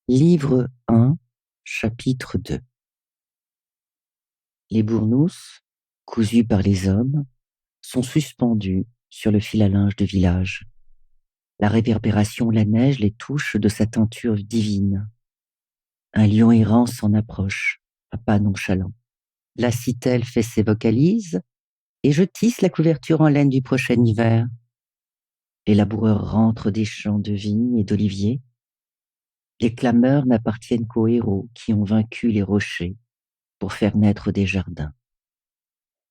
Livre 1, chapitre 2. Les bournousses, cousues par les hommes, sont suspendues sur le fil à linge de village. La réverbération la neige les touche de sa teinture divine. Un lion errant s'en approche, à pas nonchalants. La citelle fait ses vocalises, et je tisse la couverture en laine du prochain hiver. Les laboureurs rentrent des champs de vigne et d'oliviers. Les clameurs n'appartiennent qu'aux héros qui ont vaincu les rochers pour faire naître des jardins.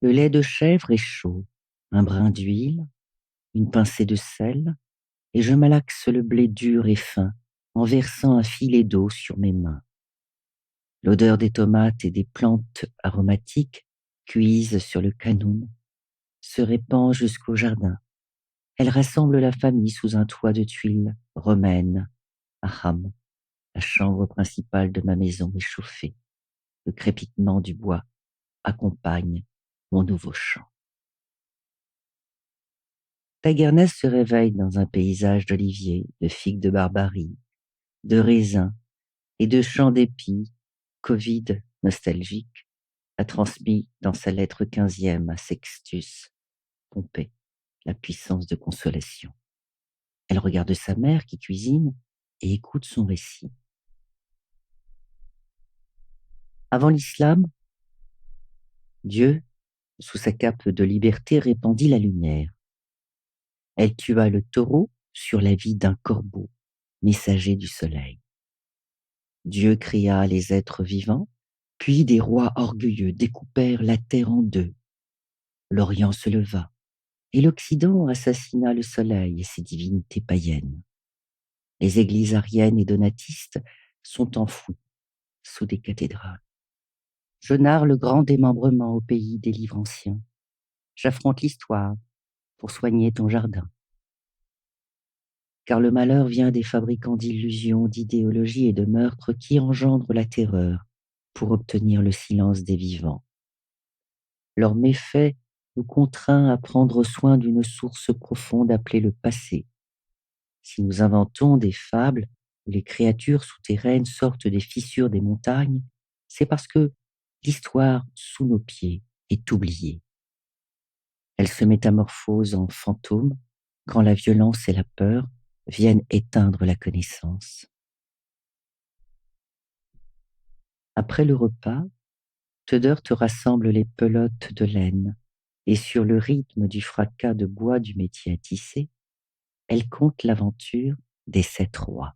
Le lait de chèvre est chaud, un brin d'huile, une pincée de sel, et je malaxe le blé dur et fin en versant un filet d'eau sur mes mains. L'odeur des tomates et des plantes aromatiques cuises sur le canoun se répand jusqu'au jardin. Elle rassemble la famille sous un toit de tuiles romaines. Aham, la chambre principale de ma maison est chauffée. Le crépitement du bois accompagne mon nouveau chant. Taguernès se réveille dans un paysage d'oliviers, de figues de Barbarie, de raisins et de champs d'épis qu'Ovide, nostalgique, a transmis dans sa lettre 15e à Sextus Pompée, la puissance de consolation. Elle regarde sa mère qui cuisine et écoute son récit. Avant l'islam, Dieu, sous sa cape de liberté, répandit la lumière. Elle tua le taureau sur la vie d'un corbeau, messager du soleil. Dieu créa les êtres vivants, puis des rois orgueilleux découpèrent la terre en deux. L'Orient se leva, et l'Occident assassina le soleil et ses divinités païennes. Les églises ariennes et donatistes sont enfouies sous des cathédrales. Je narre le grand démembrement au pays des livres anciens. J'affronte l'histoire pour soigner ton jardin. Car le malheur vient des fabricants d'illusions, d'idéologies et de meurtres qui engendrent la terreur pour obtenir le silence des vivants. Leur méfait nous contraint à prendre soin d'une source profonde appelée le passé. Si nous inventons des fables où les créatures souterraines sortent des fissures des montagnes, c'est parce que l'histoire sous nos pieds est oubliée. Elle se métamorphose en fantôme quand la violence et la peur viennent éteindre la connaissance. Après le repas, Teuder te rassemble les pelotes de laine, et sur le rythme du fracas de bois du métier à tisser, elle conte l'aventure des 7 rois.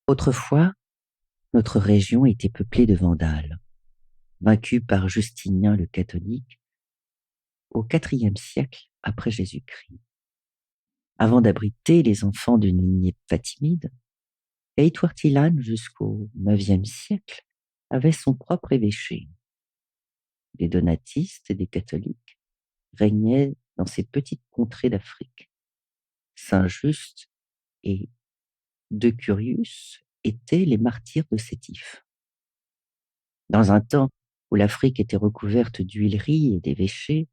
Autrefois, notre région était peuplée de Vandales, vaincus par Justinien le catholique au IVe siècle après Jésus-Christ. Avant d'abriter les enfants d'une lignée fatimide, Eïtourtilan jusqu'au IXe siècle avait son propre évêché. Des donatistes et des catholiques régnaient dans ces petites contrées d'Afrique. Saint-Just et Decurius étaient les martyrs de Sétif. Dans un temps où l'Afrique était recouverte d'huileries et d'évêchés,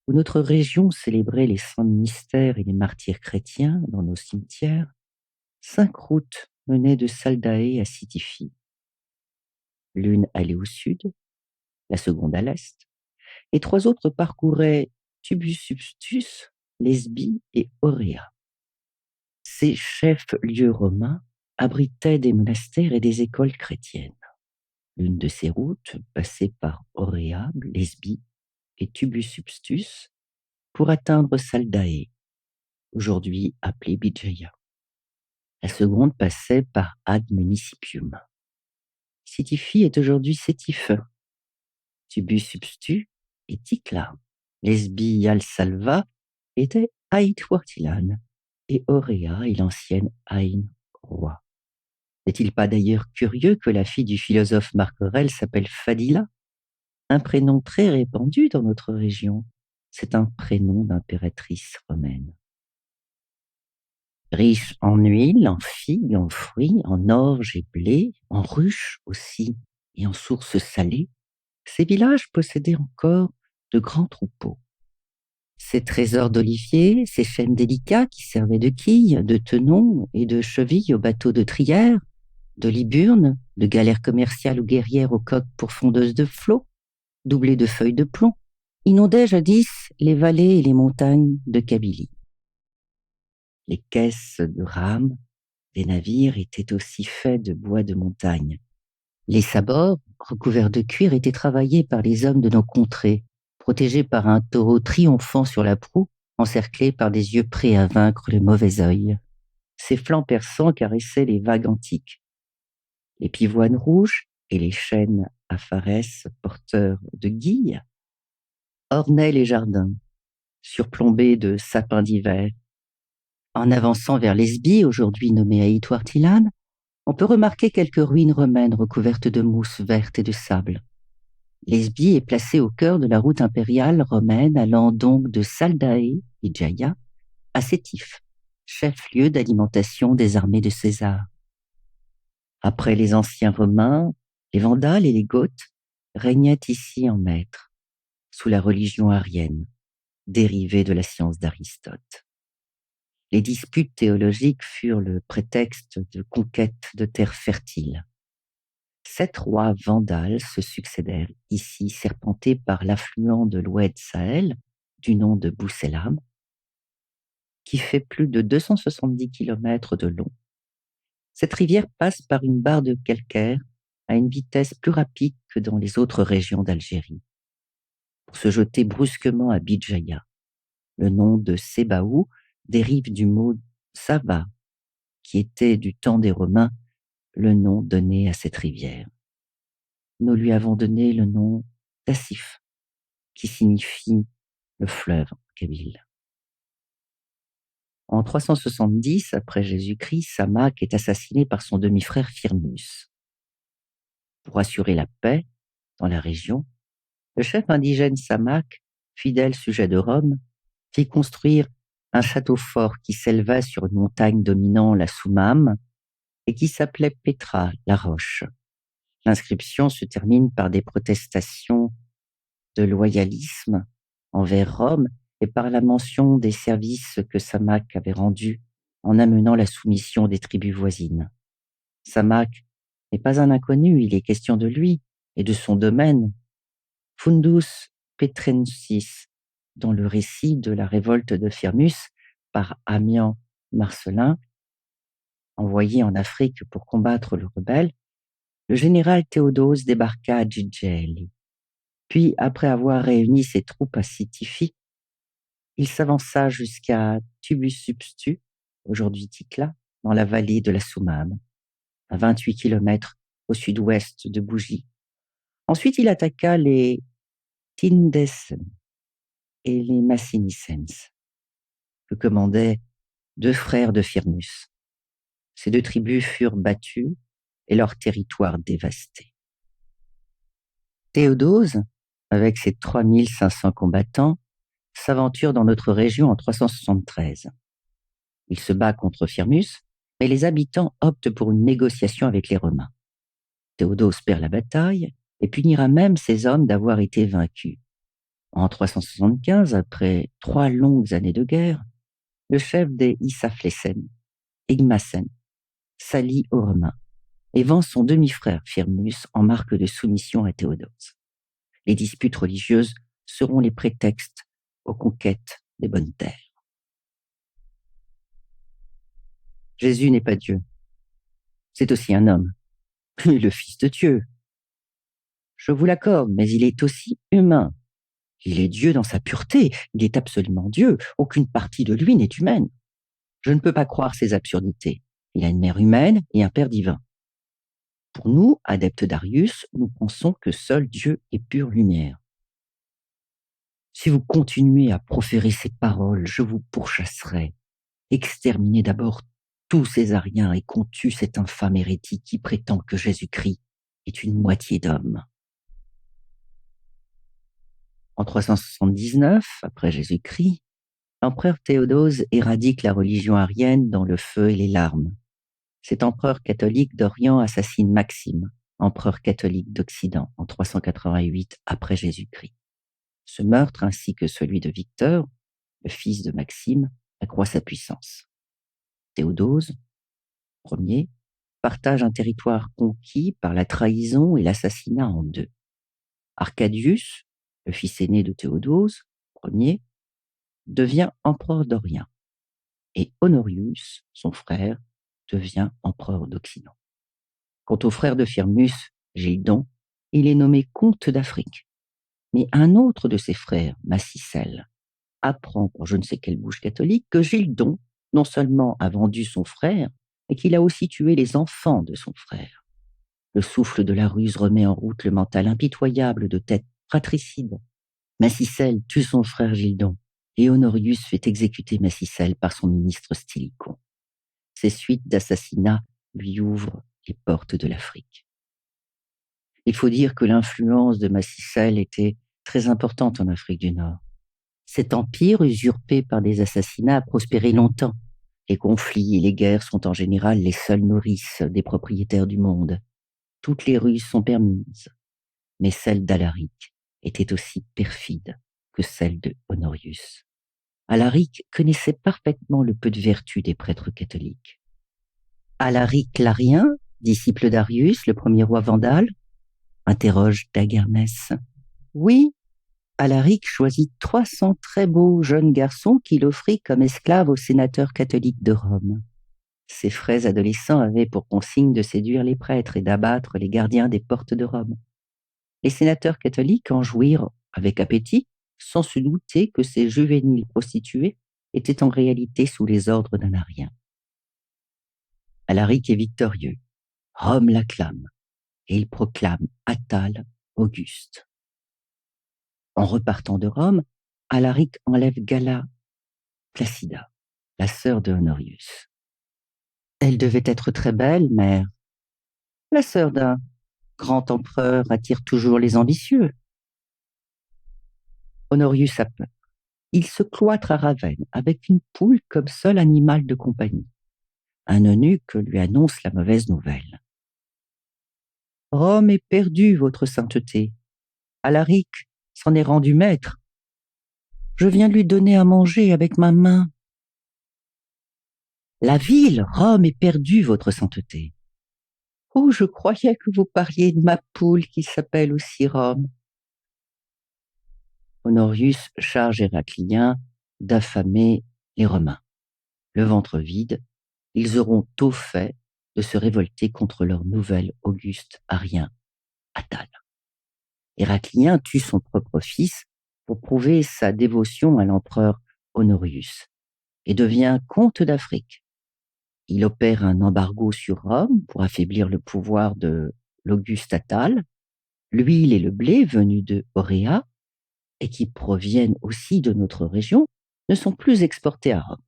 où notre région célébrait les saints mystères et les martyrs chrétiens dans nos cimetières, 5 routes menaient de Saldae à Sitifi. L'une allait au sud, la seconde à l'est, et 3 autres parcouraient Tubusubstus, Lesbie et Auréa. Ces chefs-lieux romains abritaient des monastères et des écoles chrétiennes. L'une de ces routes passait par Auréa, Lesbie et Tubusubstus pour atteindre Saldae, aujourd'hui appelée Bijaya. La seconde passait par Ad Municipium. Sitifi est aujourd'hui Sétif. Tubusubstu et Tikla. Lesbie al-Salva était Aït-Wartilan et Auréa est l'ancienne Aïn-Roi. N'est-il pas d'ailleurs curieux que la fille du philosophe Marc Aurèle s'appelle Fadila, un prénom très répandu dans notre région? C'est un prénom d'impératrice romaine. Riche en huile, en figues, en fruits, en orge et blé, en ruches aussi, et en sources salées, ces villages possédaient encore de grands troupeaux. Ses trésors d'oliviers, ses chaînes délicats qui servaient de quilles, de tenons et de chevilles aux bateaux de Trière, de Liburne, de galères commerciales ou guerrières aux coques pourfondeuses de flots, doublées de feuilles de plomb, inondaient jadis les vallées et les montagnes de Kabylie. Les caisses de rames des navires étaient aussi faits de bois de montagne. Les sabords, recouverts de cuir, étaient travaillés par les hommes de nos contrées, protégés par un taureau triomphant sur la proue, encerclé par des yeux prêts à vaincre le mauvais œil. Ses flancs perçants caressaient les vagues antiques. Les pivoines rouges et les chênes à pharès porteurs de guilles ornaient les jardins, surplombés de sapins d'hiver. En avançant vers Lesbie, aujourd'hui nommée Aït-Ouartilan, on peut remarquer quelques ruines romaines recouvertes de mousse verte et de sable. Lesbie est placée au cœur de la route impériale romaine allant donc de Saldae, Hijaya, à Sétif, chef-lieu d'alimentation des armées de César. Après les anciens Romains, les Vandales et les Goths régnaient ici en maîtres, sous la religion arienne, dérivée de la science d'Aristote. Les disputes théologiques furent le prétexte de conquête de terres fertiles. 7 rois vandales se succédèrent ici, serpentés par l'affluent de l'Oued Sahel, du nom de Bouselam, qui fait plus de 270 kilomètres de long. Cette rivière passe par une barre de calcaire à une vitesse plus rapide que dans les autres régions d'Algérie, pour se jeter brusquement à Bidjaya. Le nom de Sébaou dérive du mot Saba, qui était du temps des Romains le nom donné à cette rivière. Nous lui avons donné le nom d'Assif, qui signifie le fleuve en kabyle. En 370 après Jésus-Christ, Samak est assassiné par son demi-frère Firmus. Pour assurer la paix dans la région, le chef indigène Samak, fidèle sujet de Rome, fit construire un château fort qui s'élevait sur une montagne dominant la Soumam et qui s'appelait Petra, la roche. L'inscription se termine par des protestations de loyalisme envers Rome et par la mention des services que Samak avait rendus en amenant la soumission des tribus voisines. Samak n'est pas un inconnu, il est question de lui et de son domaine. Fundus Petrensis, dans le récit de la révolte de Firmus par Ammian Marcellin, envoyé en Afrique pour combattre le rebelle, le général Théodose débarqua à Djidjeli. Puis, après avoir réuni ses troupes à Sitifi, il s'avança jusqu'à Tubus-Substu, aujourd'hui Tikla, dans la vallée de la Soumam, à 28 kilomètres au sud-ouest de Bougie. Ensuite, il attaqua les Tindesen et les Massinissens, que commandaient 2 frères de Firmus. Ces 2 tribus furent battues et leur territoire dévasté. Théodose, avec ses 3500 combattants, s'aventure dans notre région en 373. Il se bat contre Firmus, mais les habitants optent pour une négociation avec les Romains. Théodose perd la bataille et punira même ses hommes d'avoir été vaincus. En 375, après 3 longues années de guerre, le chef des Issaflesen, Igmasen, s'allie aux Romains et vend son demi-frère Firmus en marque de soumission à Théodose. Les disputes religieuses seront les prétextes aux conquêtes des bonnes terres. Jésus n'est pas Dieu. C'est aussi un homme, le Fils de Dieu. Je vous l'accorde, mais il est aussi humain. Il est Dieu dans sa pureté, il est absolument Dieu, aucune partie de lui n'est humaine. Je ne peux pas croire ces absurdités. Il a une mère humaine et un père divin. Pour nous, adeptes d'Arius, nous pensons que seul Dieu est pure lumière. Si vous continuez à proférer ces paroles, je vous pourchasserai. Exterminez d'abord tous ces Ariens et qu'on tue cet infâme hérétique qui prétend que Jésus-Christ est une moitié d'homme. En 379, après Jésus-Christ, l'empereur Théodose éradique la religion arienne dans le feu et les larmes. Cet empereur catholique d'Orient assassine Maxime, empereur catholique d'Occident, en 388 après Jésus-Christ. Ce meurtre, ainsi que celui de Victor, le fils de Maxime, accroît sa puissance. Théodose, Ier, partage un territoire conquis par la trahison et l'assassinat en deux. Arcadius, le fils aîné de Théodose, Ier, devient empereur d'Orient, et Honorius, son frère, devient empereur d'Occident. Quant au frère de Firmus, Gildon, il est nommé comte d'Afrique. Mais un autre de ses frères, Massicelle, apprend par je ne sais quelle bouche catholique que Gildon non seulement a vendu son frère, mais qu'il a aussi tué les enfants de son frère. Le souffle de la ruse remet en route le mental impitoyable de tête fratricide. Massicelle tue son frère Gildon, et Honorius fait exécuter Massicelle par son ministre Stylicon. Ces suites d'assassinats lui ouvrent les portes de l'Afrique. Il faut dire que l'influence de Massicelle était très importante en Afrique du Nord. Cet empire, usurpé par des assassinats, a prospéré longtemps. Les conflits et les guerres sont en général les seules nourrices des propriétaires du monde. Toutes les ruses sont permises, mais celle d'Alaric était aussi perfide que celle de Honorius. Alaric connaissait parfaitement le peu de vertu des prêtres catholiques. Alaric l'Arien, disciple d'Arius, le premier roi vandale, interroge Daguermès. Oui, Alaric choisit 300 très beaux jeunes garçons qu'il offrit comme esclaves aux sénateurs catholiques de Rome. Ces frais adolescents avaient pour consigne de séduire les prêtres et d'abattre les gardiens des portes de Rome. Les sénateurs catholiques en jouirent avec appétit, sans se douter que ces juvéniles prostituées étaient en réalité sous les ordres d'un Arien. Alaric est victorieux. Rome l'acclame, et il proclame Attale Auguste. En repartant de Rome, Alaric enlève Galla Placida, la sœur de Honorius. Elle devait être très belle, mais la sœur d'un grand empereur attire toujours les ambitieux. Honorius a peur. Il se cloître à Ravenne avec une poule comme seul animal de compagnie. Un eunuque lui annonce la mauvaise nouvelle. Rome est perdue, votre sainteté. Alaric s'en est rendu maître. Je viens lui donner à manger avec ma main. La ville, Rome, est perdue, votre sainteté. Oh, je croyais que vous parliez de ma poule qui s'appelle aussi Rome. Honorius charge Héraclien d'affamer les Romains. Le ventre vide, ils auront tôt fait de se révolter contre leur nouvel Auguste arien, Attale. Héraclien tue son propre fils pour prouver sa dévotion à l'empereur Honorius et devient comte d'Afrique. Il opère un embargo sur Rome pour affaiblir le pouvoir de l'Auguste Attale. L'huile et le blé venus de Auréa et qui proviennent aussi de notre région ne sont plus exportés à Rome.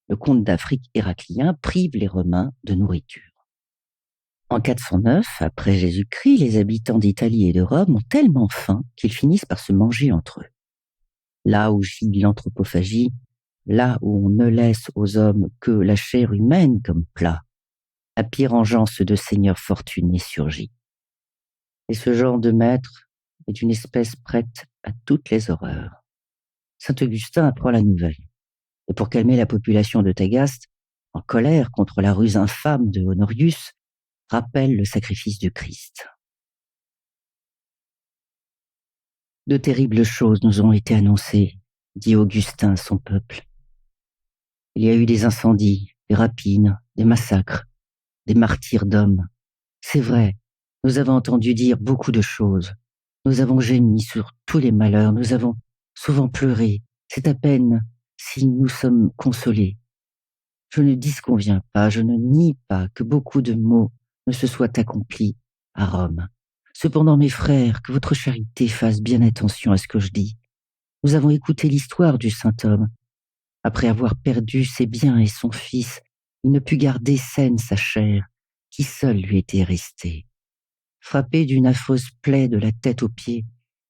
Le comte d'Afrique Héraclien prive les Romains de nourriture. En 409, après Jésus-Christ, les habitants d'Italie et de Rome ont tellement faim qu'ils finissent par se manger entre eux. Là où gît l'anthropophagie, là où on ne laisse aux hommes que la chair humaine comme plat, la pire engeance de seigneurs fortunés surgit. Et ce genre de maître est une espèce prête à toutes les horreurs. Saint Augustin apprend la nouvelle. Et pour calmer la population de Tagaste, en colère contre la ruse infâme de Honorius, rappelle le sacrifice du Christ. De terribles choses nous ont été annoncées, dit Augustin à son peuple. Il y a eu des incendies, des rapines, des massacres, des martyrs d'hommes. C'est vrai, nous avons entendu dire beaucoup de choses. Nous avons gémi sur tous les malheurs, nous avons souvent pleuré. C'est à peine si nous sommes consolés. Je ne disconviens pas, je ne nie pas que beaucoup de maux ne se soient accomplis à Rome. Cependant, mes frères, que votre charité fasse bien attention à ce que je dis. Nous avons écouté l'histoire du saint homme. Après avoir perdu ses biens et son fils, il ne put garder saine sa chair, qui seule lui était restée. Frappé d'une affreuse plaie de la tête aux pieds,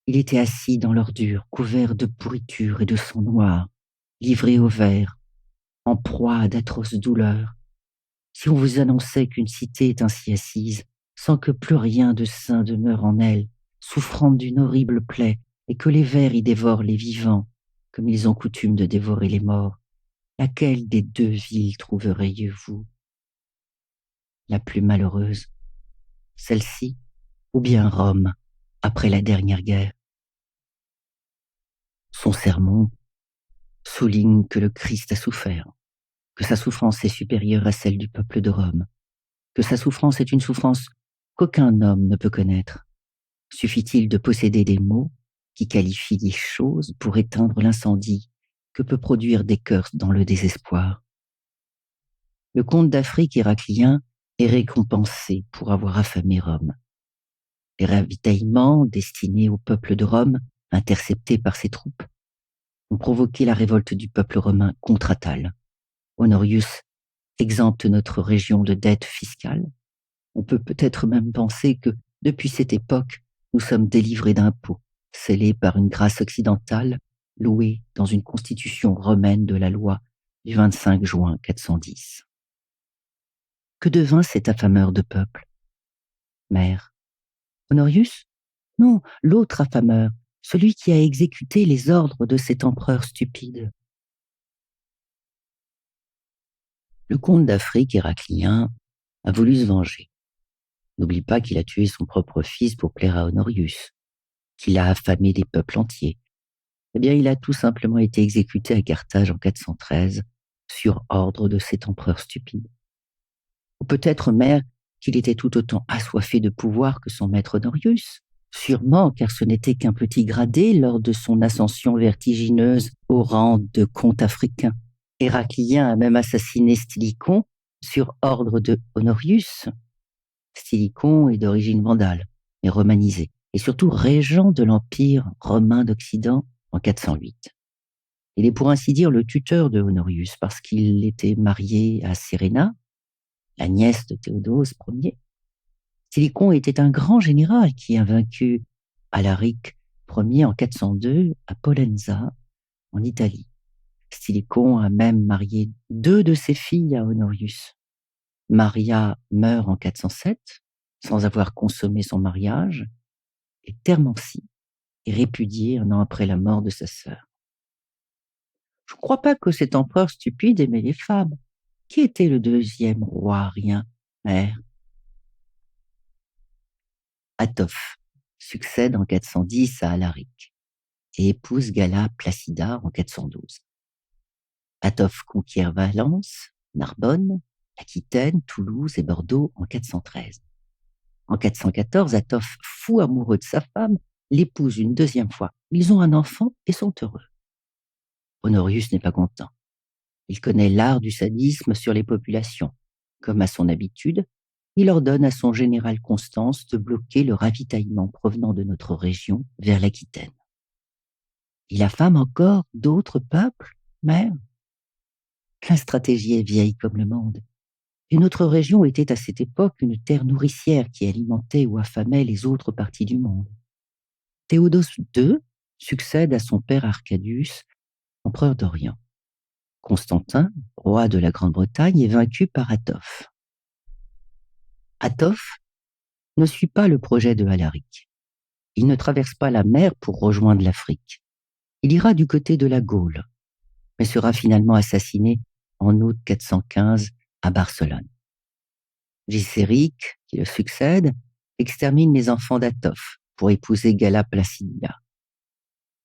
il était assis dans l'ordure, couvert de pourriture et de sang noir, livré au ver, en proie à d'atroces douleurs. Si on vous annonçait qu'une cité est ainsi assise, sans que plus rien de sain demeure en elle, souffrant d'une horrible plaie, et que les vers y dévorent les vivants, comme ils ont coutume de dévorer les morts, laquelle des deux villes trouveriez-vous la plus malheureuse, celle-ci ou bien Rome, après la dernière guerre? Son sermon souligne que le Christ a souffert, que sa souffrance est supérieure à celle du peuple de Rome, que sa souffrance est une souffrance qu'aucun homme ne peut connaître. Suffit-il de posséder des mots qui qualifient les choses pour éteindre l'incendie que peut produire des cœurs dans le désespoir? Le comte d'Afrique héraclien est récompensé pour avoir affamé Rome. Les ravitaillements destinés au peuple de Rome, interceptés par ses troupes, ont provoqué la révolte du peuple romain contre Attale. Honorius exempte notre région de dettes fiscales. On peut peut-être même penser que, depuis cette époque, nous sommes délivrés d'impôts, scellés par une grâce occidentale, louée dans une constitution romaine de la loi du 25 juin 410. Que devint cet affameur de peuple? Maire. Honorius? Non, l'autre affameur, celui qui a exécuté les ordres de cet empereur stupide. Le comte d'Afrique héraclien a voulu se venger. N'oublie pas qu'il a tué son propre fils pour plaire à Honorius, qu'il a affamé des peuples entiers. Eh bien, il a tout simplement été exécuté à Carthage en 413, sur ordre de cet empereur stupide. Ou peut-être, mère, qu'il était tout autant assoiffé de pouvoir que son maître Honorius. Sûrement, car ce n'était qu'un petit gradé lors de son ascension vertigineuse au rang de comte africain. Héraclien a même assassiné Stylicon sur ordre de Honorius. Stylicon est d'origine vandale, mais romanisé, et surtout régent de l'Empire romain d'Occident en 408. Il est pour ainsi dire le tuteur de Honorius, parce qu'il était marié à Séréna, la nièce de Théodose Ier. Stylicon était un grand général qui a vaincu Alaric Ier en 402 à Pollenza, en Italie. Stylicon a même marié 2 de ses filles à Honorius. Maria meurt en 407, sans avoir consommé son mariage, et Thermancie est répudiée un an après la mort de sa sœur. Je ne crois pas que cet empereur stupide aimait les femmes. Qui était le deuxième roi arien, mère? Atophe succède en 410 à Alaric et épouse Galla Placida en 412. Atophe conquiert Valence, Narbonne, Aquitaine, Toulouse et Bordeaux en 413. En 414, Atophe, fou amoureux de sa femme, l'épouse une deuxième fois. Ils ont un enfant et sont heureux. Honorius n'est pas content. Il connaît l'art du sadisme sur les populations. Comme à son habitude, il ordonne à son général Constance de bloquer le ravitaillement provenant de notre région vers l'Aquitaine. Il affame encore d'autres peuples, mère? La stratégie est vieille comme le monde. Et notre région était à cette époque une terre nourricière qui alimentait ou affamait les autres parties du monde. Théodose II succède à son père Arcadius, empereur d'Orient. Constantin, roi de la Grande-Bretagne, est vaincu par Atophe. Atophe ne suit pas le projet de Alaric. Il ne traverse pas la mer pour rejoindre l'Afrique. Il ira du côté de la Gaule, mais sera finalement assassiné en août 415 à Barcelone. Gisséric, qui le succède, extermine les enfants d'Atophe pour épouser Galla Placidia.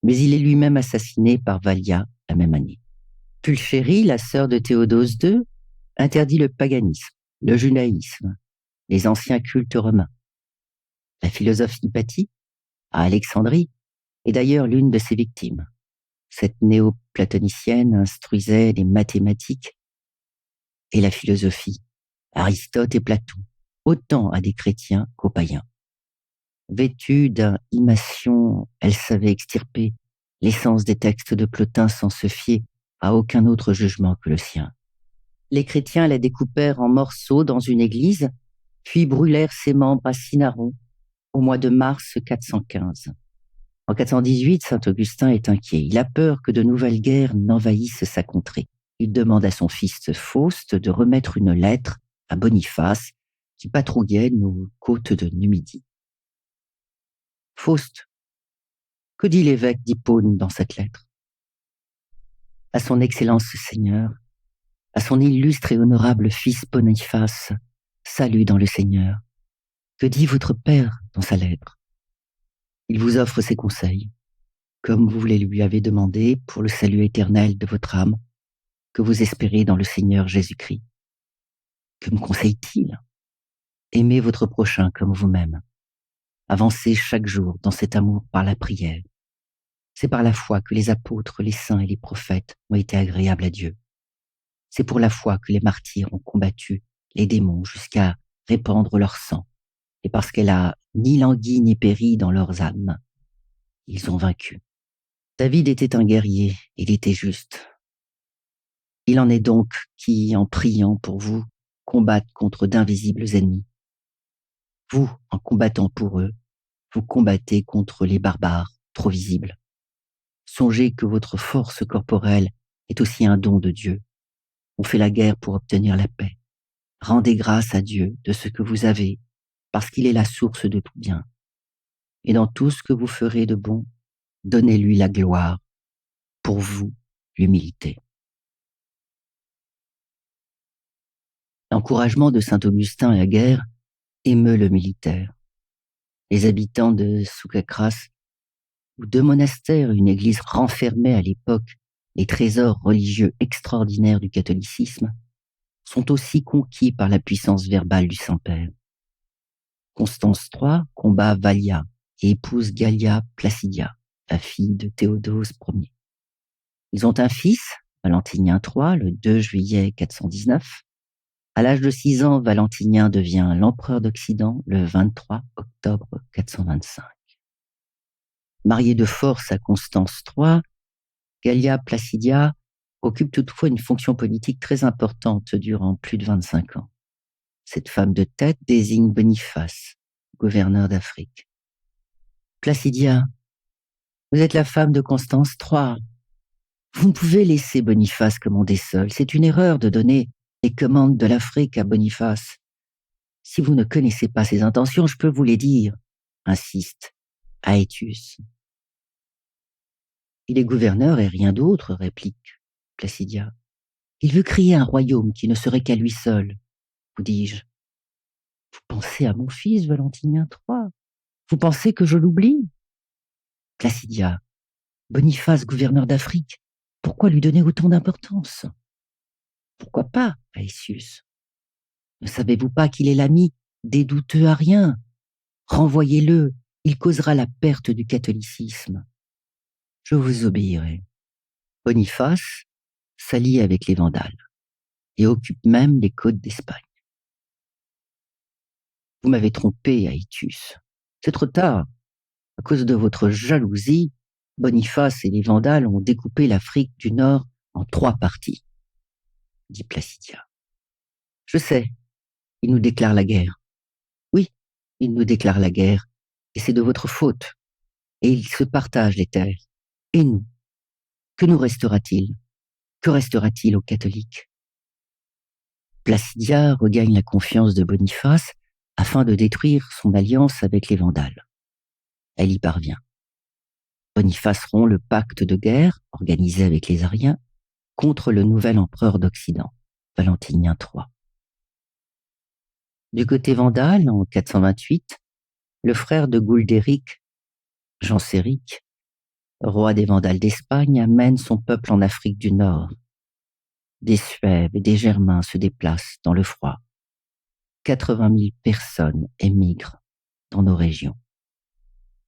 Mais il est lui-même assassiné par Valia la même année. Pulchérie, la sœur de Théodose II, interdit le paganisme, le judaïsme, les anciens cultes romains. La philosophe Hypatie, à Alexandrie, est d'ailleurs l'une de ses victimes. Cette néo-platonicienne instruisait les mathématiques et la philosophie, Aristote et Platon, autant à des chrétiens qu'aux païens. Vêtue d'un himation, elle savait extirper l'essence des textes de Plotin sans se fier à aucun autre jugement que le sien. Les chrétiens la découpèrent en morceaux dans une église, puis brûlèrent ses membres à Cinaron au mois de mars 415. En 418, saint Augustin est inquiet. Il a peur que de nouvelles guerres n'envahissent sa contrée. Il demande à son fils Fauste de remettre une lettre à Boniface, qui patrouillait nos côtes de Numidie. Fauste, que dit l'évêque d'Hippone dans cette lettre? À son Excellence Seigneur, à son illustre et honorable fils Boniface, salut dans le Seigneur. Que dit votre père dans sa lettre? Il vous offre ses conseils, comme vous les lui avez demandé pour le salut éternel de votre âme, que vous espérez dans le Seigneur Jésus-Christ. Que me conseille-t-il? Aimez votre prochain comme vous-même. Avancez chaque jour dans cet amour par la prière. C'est par la foi que les apôtres, les saints et les prophètes ont été agréables à Dieu. C'est pour la foi que les martyrs ont combattu les démons jusqu'à répandre leur sang. Et parce qu'elle a ni langui ni péri dans leurs âmes, ils ont vaincu. David était un guerrier, il était juste. Il en est donc qui, en priant pour vous, combattent contre d'invisibles ennemis. Vous, en combattant pour eux, vous combattez contre les barbares trop visibles. Songez que votre force corporelle est aussi un don de Dieu. On fait la guerre pour obtenir la paix. Rendez grâce à Dieu de ce que vous avez, parce qu'il est la source de tout bien. Et dans tout ce que vous ferez de bon, donnez-lui la gloire. Pour vous, l'humilité. L'encouragement de saint Augustin à la guerre émeut le militaire. Les habitants de Soukakras, où deux monastères et une église renfermaient à l'époque les trésors religieux extraordinaires du catholicisme, sont aussi conquis par la puissance verbale du Saint-Père. Constance III combat Valia et épouse Gallia Placidia, la fille de Théodose Ier. Ils ont un fils, Valentinien III, le 2 juillet 419. À l'âge de 6 ans, Valentinien devient l'empereur d'Occident le 23 octobre 425. Mariée de force à Constance III, Gallia Placidia occupe toutefois une fonction politique très importante durant plus de 25 ans. Cette femme de tête désigne Boniface, gouverneur d'Afrique. Placidia, vous êtes la femme de Constance III. Vous ne pouvez laisser Boniface commander seul. C'est une erreur de donner les commandes de l'Afrique à Boniface. Si vous ne connaissez pas ses intentions, je peux vous les dire, insiste Aetius. Il est gouverneur et rien d'autre, réplique Placidia. Il veut créer un royaume qui ne serait qu'à lui seul, vous dis-je. Vous pensez à mon fils, Valentinien III? Vous pensez que je l'oublie? Placidia, Boniface, gouverneur d'Afrique, pourquoi lui donner autant d'importance? Pourquoi pas, Aetius? Ne savez-vous pas qu'il est l'ami des douteux ariens? Renvoyez-le, il causera la perte du catholicisme. Je vous obéirai. Boniface s'allie avec les Vandales et occupe même les côtes d'Espagne. Vous m'avez trompé, Aetius. C'est trop tard. À cause de votre jalousie, Boniface et les Vandales ont découpé l'Afrique du Nord en 3 parties, dit Placidia. Je sais, ils nous déclarent la guerre. Oui, ils nous déclarent la guerre, et c'est de votre faute. Et ils se partagent les terres. Et nous? Que nous restera-t-il? Que restera-t-il aux catholiques? Placidia regagne la confiance de Boniface afin de détruire son alliance avec les Vandales. Elle y parvient. Boniface rompt le pacte de guerre organisé avec les Ariens contre le nouvel empereur d'Occident, Valentinien III. Du côté vandale, en 428, le frère de Gouldéric, Genséric, roi des Vandales d'Espagne, amène son peuple en Afrique du Nord. Des Suèves et des Germains se déplacent dans le froid. 80 000 personnes émigrent dans nos régions.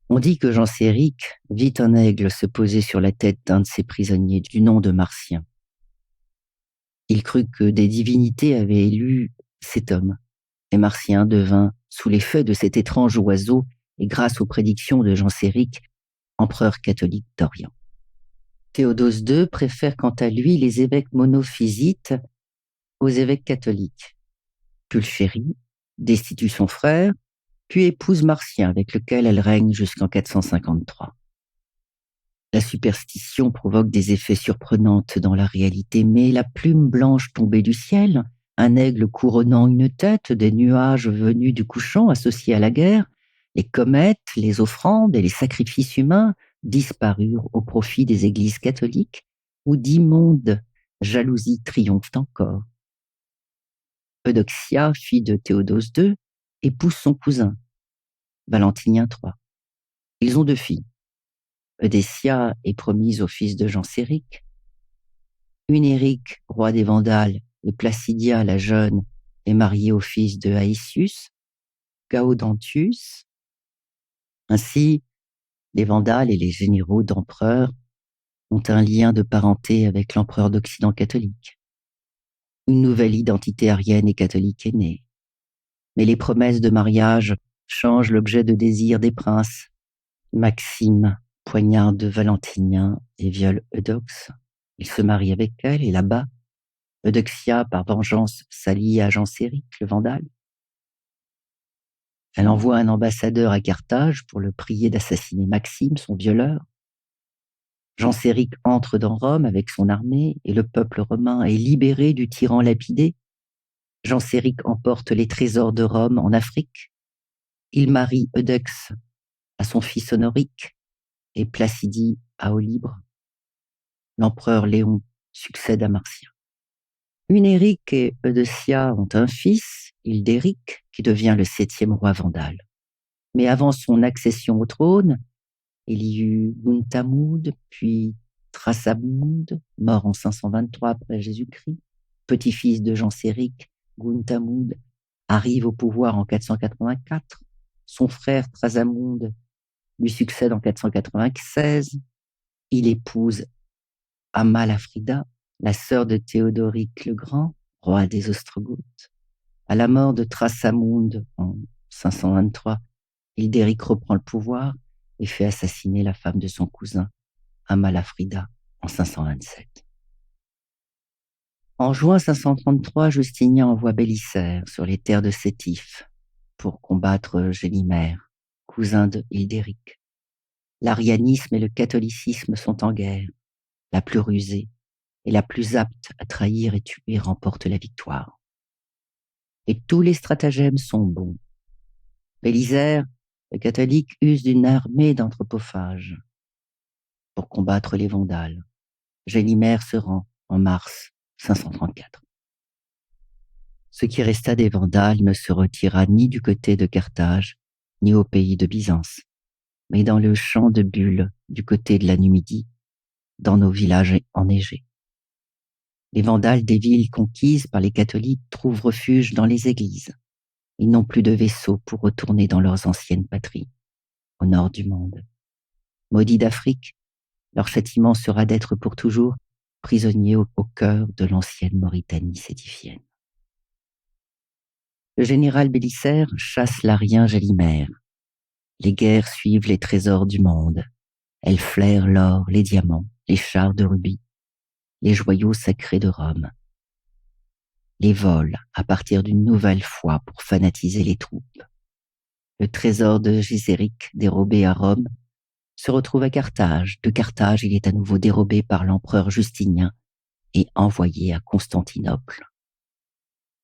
On dit que Genséric vit un aigle se poser sur la tête d'un de ses prisonniers du nom de Martien. Il crut que des divinités avaient élu cet homme, et Martien devint, sous l'effet de cet étrange oiseau et grâce aux prédictions de Genséric, empereur catholique d'Orient. Théodose II préfère quant à lui les évêques monophysites aux évêques catholiques. Pulchérie destitue son frère, puis épouse Martien, avec lequel elle règne jusqu'en 453. La superstition provoque des effets surprenants dans la réalité, mais la plume blanche tombée du ciel, un aigle couronnant une tête, des nuages venus du couchant associés à la guerre, les comètes, les offrandes et les sacrifices humains disparurent au profit des églises catholiques où d'immondes jalousies triomphent encore. Eudoxia, fille de Théodose II, épouse son cousin, Valentinien III. Ils ont 2 filles. Eudécia est promise au fils de Genséric. Hunéric, roi des Vandales, et Placidia, la jeune, est mariée au fils de Aëtius, Gaudentius. Ainsi, les Vandales et les généraux d'empereurs ont un lien de parenté avec l'empereur d'Occident catholique. Une nouvelle identité arienne et catholique est née. Mais les promesses de mariage changent l'objet de désir des princes. Maxime poignarde Valentinien et viole Eudoxe. Il se marie avec elle et là-bas, Eudoxia, par vengeance, s'allie à Genséric, le Vandale. Elle envoie un ambassadeur à Carthage pour le prier d'assassiner Maxime, son violeur. Genséric entre dans Rome avec son armée et le peuple romain est libéré du tyran lapidé. Genséric emporte les trésors de Rome en Afrique. Il marie Eudex à son fils Honoric et Placidie à Olybre. L'empereur Léon succède à Martien. Hunéric et Eudoxia ont un fils, Hildéric, qui devient le 7e roi vandale. Mais avant son accession au trône, il y eut Guntamoud, puis Thrasamund, mort en 523 après Jésus-Christ. Petit-fils de Genséric, Guntamoud arrive au pouvoir en 484. Son frère Thrasamund lui succède en 496. Il épouse Amalafrida, la sœur de Théodoric le Grand, roi des Ostrogoths. À la mort de Thrasamund en 523, Hildéric reprend le pouvoir et fait assassiner la femme de son cousin, Amalafrida, en 527. En juin 533, Justinien envoie Bélisaire sur les terres de Sétif pour combattre Gélimère, cousin de Hildéric. L'arianisme et le catholicisme sont en guerre. La plus rusée et la plus apte à trahir et tuer remporte la victoire. Et tous les stratagèmes sont bons. Bélisaire, le catholique, use d'une armée d'anthropophages pour combattre les Vandales. Gélimère se rend en mars 534. Ce qui resta des Vandales ne se retira ni du côté de Carthage, ni au pays de Byzance, mais dans le champ de Bulle, du côté de la Numidie, dans nos villages enneigés. Les Vandales des villes conquises par les catholiques trouvent refuge dans les églises. Ils n'ont plus de vaisseaux pour retourner dans leurs anciennes patries, au nord du monde. Maudits d'Afrique, leur châtiment sera d'être pour toujours prisonniers au cœur de l'ancienne Mauritanie sétifienne. Le général Bélisaire chasse l'Arien Gélimère. Les guerres suivent les trésors du monde. Elles flairent l'or, les diamants, les chars de rubis, les joyaux sacrés de Rome. Les volent à partir d'une nouvelle foi pour fanatiser les troupes. Le trésor de Géséric, dérobé à Rome, se retrouve à Carthage. De Carthage, il est à nouveau dérobé par l'empereur Justinien et envoyé à Constantinople.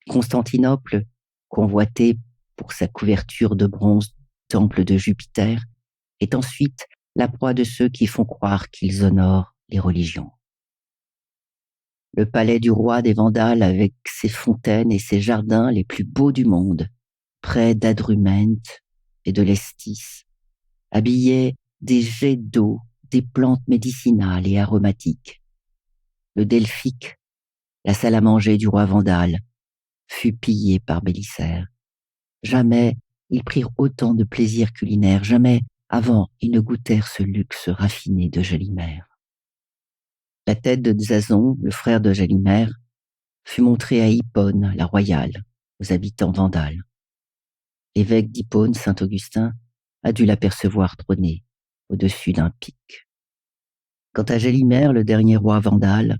Constantinople, convoité pour sa couverture de bronze temple de Jupiter, est ensuite la proie de ceux qui font croire qu'ils honorent les religions. Le palais du roi des Vandales, avec ses fontaines et ses jardins les plus beaux du monde, près d'Adrumente et de Lestis, habillait des jets d'eau, des plantes médicinales et aromatiques. Le Delphique, la salle à manger du roi Vandale, fut pillé par Bélisaire. Jamais ils prirent autant de plaisir culinaire, jamais avant ils ne goûtèrent ce luxe raffiné de Gélimère. La tête de Jason, le frère de Gélimère, fut montrée à Hippone, la royale, aux habitants vandales. L'évêque d'Hippone, saint Augustin, a dû l'apercevoir trôner au-dessus d'un pic. Quant à Gélimère, le dernier roi vandale,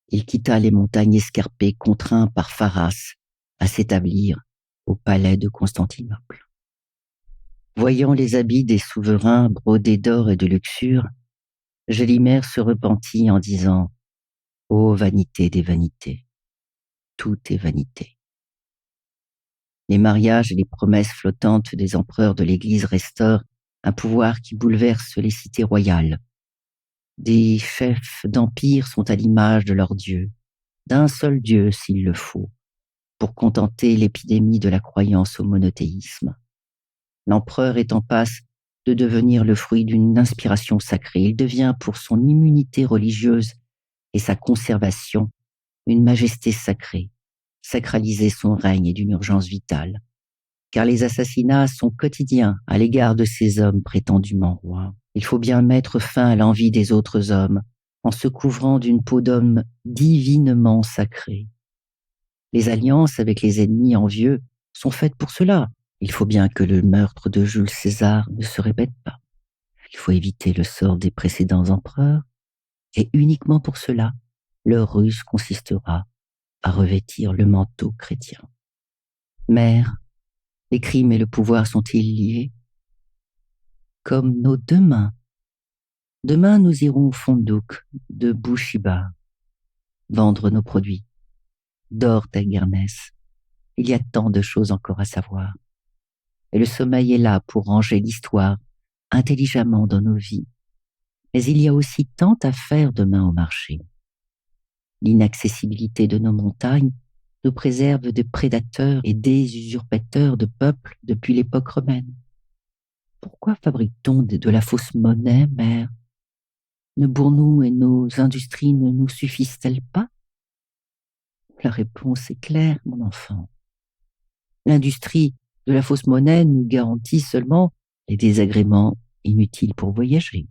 il quitta les montagnes escarpées, contraint par Pharas à s'établir au palais de Constantinople. Voyant les habits des souverains brodés d'or et de luxure, Gélimère se repentit en disant « Ô vanité des vanités, tout est vanité ». Les mariages et les promesses flottantes des empereurs de l'Église restaurent un pouvoir qui bouleverse les cités royales. Des chefs d'empire sont à l'image de leur Dieu, d'un seul Dieu s'il le faut, pour contenter l'épidémie de la croyance au monothéisme. L'empereur est en passe de devenir le fruit d'une inspiration sacrée. Il devient, pour son immunité religieuse et sa conservation, une majesté sacrée. Sacraliser son règne est d'une urgence vitale, car les assassinats sont quotidiens à l'égard de ces hommes prétendument rois. Il faut bien mettre fin à l'envie des autres hommes en se couvrant d'une peau d'homme divinement sacrée. Les alliances avec les ennemis envieux sont faites pour cela. Il faut bien que le meurtre de Jules César ne se répète pas. Il faut éviter le sort des précédents empereurs, et uniquement pour cela, leur ruse consistera à revêtir le manteau chrétien. Mère, les crimes et le pouvoir sont-ils liés? Comme nos deux mains. Demain, nous irons au Fondouk de Bouchiba vendre nos produits. Dors, Taïgernès. Il y a tant de choses encore à savoir. Et le sommeil est là pour ranger l'histoire intelligemment dans nos vies. Mais il y a aussi tant à faire demain au marché. L'inaccessibilité de nos montagnes nous préserve des prédateurs et des usurpateurs de peuples depuis l'époque romaine. Pourquoi fabrique-t-on de la fausse monnaie, mère? Nos bourreaux et nos industries ne nous suffisent-elles pas? La réponse est claire, mon enfant. L'industrie de la fausse monnaie nous garantit seulement les désagréments inutiles pour voyager.